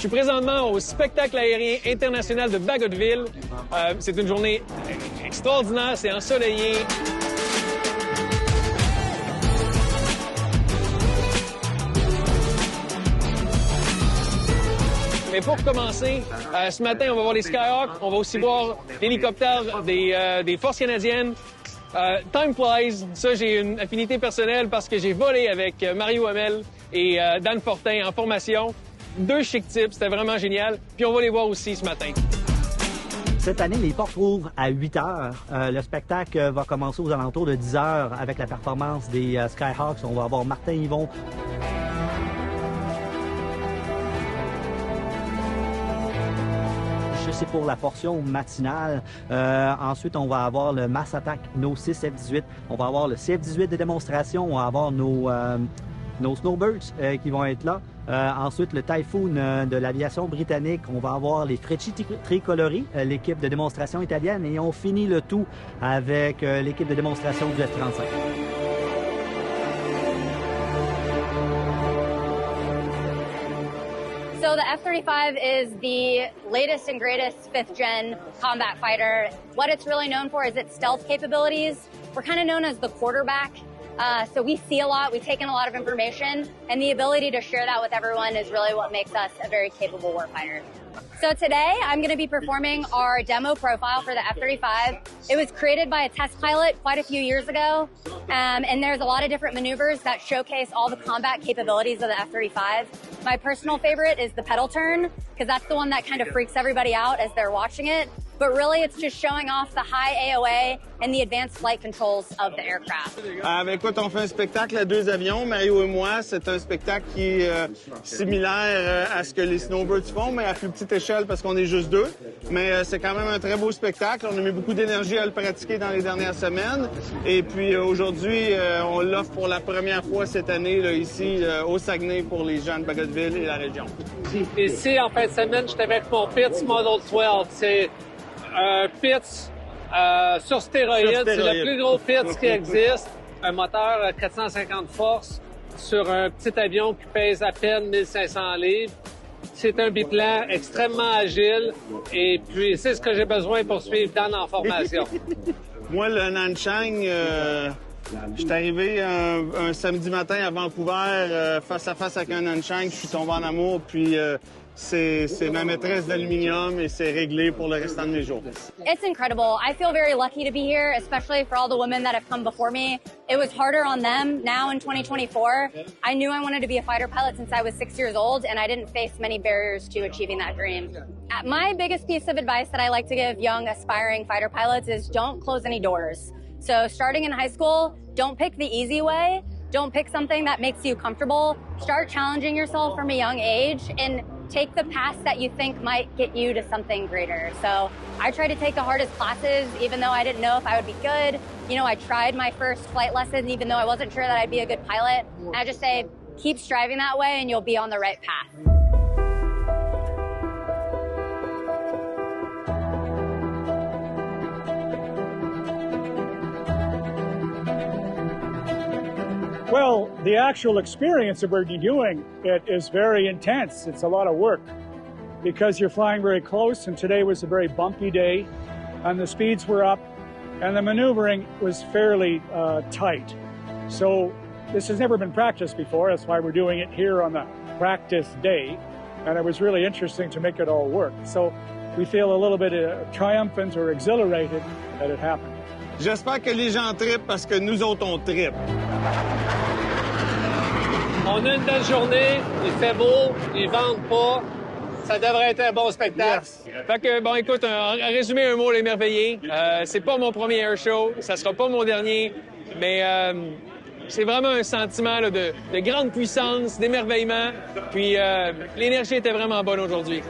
suis présentement au spectacle aérien international de Bagotville. C'est une journée extraordinaire, c'est ensoleillé. Mais pour commencer, ce matin, on va voir les Skyhawks, on va aussi voir l'hélicoptère des Forces canadiennes. Time flies, ça j'ai une affinité personnelle parce que j'ai volé avec Mario Hamel et Dan Fortin en formation. 2 chic types, c'était vraiment génial. Puis on va les voir aussi ce matin. Cette année, les portes ouvrent à 8 heures. Le spectacle va commencer aux alentours de 10 heures avec la performance des Skyhawks. On va avoir Martin Yvon. C'est pour la portion matinale. Ensuite, on va avoir le Mass Attack No 6 F-18. On va avoir le CF-18 de démonstration. On va avoir nos Snowbirds qui vont être là. Ensuite, le Typhoon de l'aviation britannique. On va avoir les Frecci Tricolori, l'équipe de démonstration italienne. Et on finit le tout avec l'équipe de démonstration du F-35. So the F-35 is the latest and greatest 5th-gen combat fighter. What it's really known for is its stealth capabilities. We're kind of known as the quarterback. So we see a lot, we take in a lot of information, and the ability to share that with everyone is really what makes us a very capable warfighter. So today, I'm going to be performing our demo profile for the F-35. It was created by a test pilot quite a few years ago, and there's a lot of different maneuvers that showcase all the combat capabilities of the F-35. My personal favorite is the pedal turn, because that's the one that kind of freaks everybody out as they're watching it. But really, it's just showing off the high AOA and the advanced flight controls of the aircraft. Écoute, on fait un spectacle à 2 avions, Mario et moi. C'est un spectacle qui est similaire à ce que les Snowbirds font, mais à plus petite échelle parce qu'on est juste 2. Mais c'est quand même un très beau spectacle. On a mis beaucoup d'énergie à le pratiquer dans les dernières semaines. Et puis aujourd'hui, on l'offre pour la première fois cette année là, ici au Saguenay pour les gens de Bagotville et la région. Ici, en fin de semaine, j'étais avec mon Pitts Model 12. C'est un Pitts sur stéroïdes. C'est le plus gros Pitts qui existe. Un moteur 450 forces sur un petit avion qui pèse à peine 1500 livres. C'est un biplan extrêmement agile et puis c'est ce que j'ai besoin pour suivre Dan en formation. Moi, le Nanchang, je suis arrivé un samedi matin à Vancouver face à face avec un Nanchang. Je suis tombé en amour, puis c'est ma maîtresse d'aluminium et c'est réglé pour le restant de mes jours. It's incredible. I feel very lucky to be here, especially for all the women that have come before me. It was harder on them now in 2024. I knew I wanted to be a fighter pilot since I was 6 years old, and I didn't face many barriers to achieving that dream. My biggest piece of advice that I like to give young aspiring fighter pilots is don't close any doors. So starting in high school, don't pick the easy way. Don't pick something that makes you comfortable. Start challenging yourself from a young age and take the path that you think might get you to something greater. So I tried to take the hardest classes, even though I didn't know if I would be good. You know, I tried my first flight lessons, even though I wasn't sure that I'd be a good pilot. And I just say, keep striving that way and you'll be on the right path. Well, the actual experience of what you're doing, it is very intense. It's a lot of work because you're flying very close, and today was a very bumpy day, and the speeds were up, and the maneuvering was fairly tight. So this has never been practiced before. That's why we're doing it here on the practice day, and it was really interesting to make it all work. So we feel a little bit triumphant or exhilarated that it happened. J'espère que les gens trippent parce que nous autres, on trippe. On a une belle journée, il fait beau, ils vendent pas. Ça devrait être un bon spectacle. Yes. Fait que, bon, écoute, en résumé, un mot, l'émerveillé. C'est pas mon premier air show, ça sera pas mon dernier, mais c'est vraiment un sentiment là, de grande puissance, d'émerveillement. Puis l'énergie était vraiment bonne aujourd'hui.